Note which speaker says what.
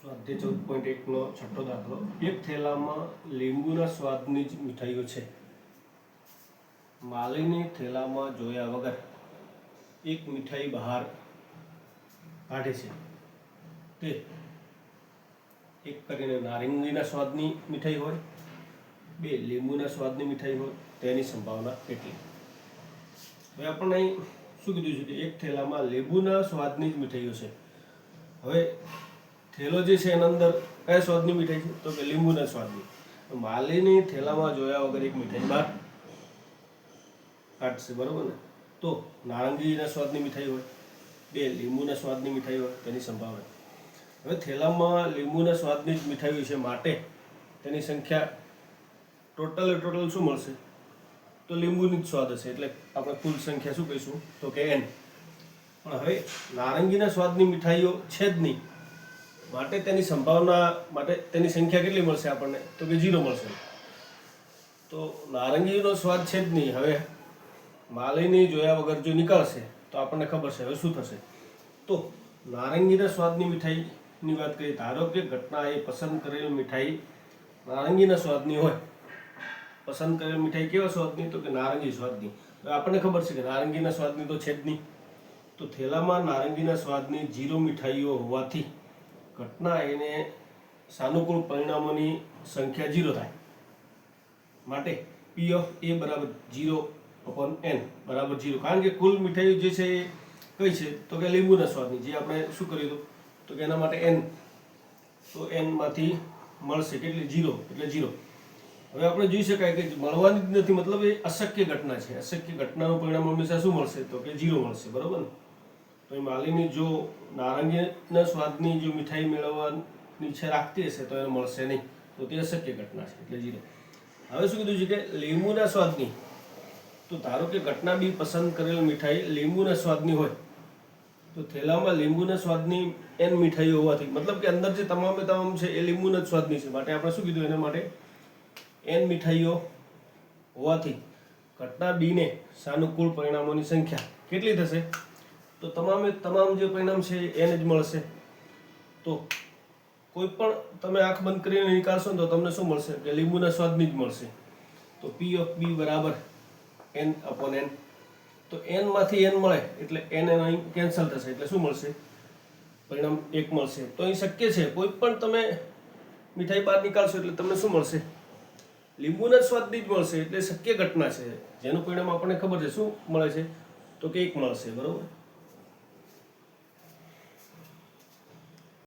Speaker 1: સ્વાધ્યાય 14.1 નો છઠ્ઠો દાખલો. એક થેલામાં લીંબુના સ્વાદની જ મીઠાઈઓ છે. માલીની થેલામાં જોયા વગર એક મીઠાઈ બહાર કાઢે છે. તે એક કરીને નારંગીના સ્વાદની મીઠાઈ હોય, બે લીંબુના સ્વાદની મીઠાઈ હોય, તેની સંભાવના કેટલી? હવે આપણને અહીં શું કીધું છે કે એક થેલામાં લીંબુના સ્વાદની જ મીઠાઈઓ છે. હવે થેલો જે છે એના અંદર કયા સ્વાદની મીઠાઈ છે? તો કે લીંબુના સ્વાદની. માલીની થેલામાં જોયા વગર એક મીઠાઈ બહાર કાઢશે, બરોબર ને? તો નારંગીના સ્વાદની મીઠાઈ હોય, બે લીંબુના સ્વાદની મીઠાઈ હોય, તેની સંભાવના. હવે થેલામાં લીંબુના સ્વાદની જ મીઠાઈઓ છે, માટે તેની સંખ્યા ટોટલ શું મળશે? તો લીંબુની જ સ્વાદ હશે, એટલે આપણે કુલ સંખ્યા શું કહીશું? તો કે n. પણ હવે નારંગીના સ્વાદની મીઠાઈઓ છે જ નહીં, માટે તેની સંભાવના માટે તેની સંખ્યા કેટલી મળશે આપણને? તો કે 0 મળશે. તો નારંગીનો સ્વાદ છે જ નહીં, હવે માલીની જોયા વગર જો નીકળશે તો આપણને ખબર છે હવે શું થશે. તો નારંગીના સ્વાદની મીઠાઈની વાત કરીએ, ધારો કે ઘટના એ પસંદ કરેલ મીઠાઈ નારંગીના સ્વાદની હોય. પસંદ કરેલ મીઠાઈ કેવા સ્વાદની? તો કે નારંગી સ્વાદની. હવે આપણને ખબર છે કે નારંગીના સ્વાદની તો છે જ નહીં. તો થેલામાં નારંગીના સ્વાદની 0 મીઠાઈઓ હોવાથી ઘટના એને સાનુકૂળ પરિણામોની સંખ્યા 0 થાય. માટે P of A બરાબર 0/n બરાબર 0. કારણ કે કુલ મીઠાઈઓ જે છે એ કઈ છે? તો કે લીંબુના સ્વાદની. જે આપણે શું કર્યું હતું? તો કે એના માટે n. તો n માંથી મળશે કેટલી? 0. એટલે 0. હવે આપણે જોઈ શકાય કે મળવાની જ નથી, મતલબ એ અશક્ય ઘટના છે. અશક્ય ઘટનાનું પરિણામ હંમેશા શું મળશે? તો કે 0 મળશે, બરોબર ને? તો એ માલીની જો નારંગીના સ્વાદની જો મીઠાઈ મેળવવાની ઈચ્છા રાખતી હશે તો એને મળશે નહીં. તો તે અશક્ય ઘટના છે, એટલે 0. હવે શું કીધું છે કે લીંબુના સ્વાદની. તો ધારો કે ઘટના બી પસંદ કરેલ મીઠાઈ લીંબુના સ્વાદની હોય, તો થેલામાં લીંબુના સ્વાદની n મીઠાઈઓ હોવાથી, મતલબ કે અંદર જે તમામ છે એ લીંબુના જ સ્વાદની છે, માટે આપણે શું કીધું? એના માટે n મીઠાઈઓ હોવાથી ઘટના બી ને સાનુકૂળ પરિણામોની સંખ્યા કેટલી થશે? તો તમામ જે પરિણામ છે n જ મળશે. તો કોઈ પણ તમે આંખ બંધ કરીને નીકાળશો ને તો તમને શું મળશે? કે લીંબુના સ્વાદની જ મળશે. તો P of B બરાબર n/n. તો n માંથી n મળે એટલે n અહીં કેન્સલ થશે, એટલે શું મળશે? પરિણામ 1 મળશે. તો અહીં શક્ય છે કોઈ પણ તમે મીઠાઈ બહાર નીકાળશો એટલે તમને શું મળશે? લીંબુના સ્વાદની જ મળશે, એટલે શક્ય ઘટના છે જેનું પરિણામ આપણને ખબર છે શું મળે છે? તો કે 1 મળશે, બરોબર?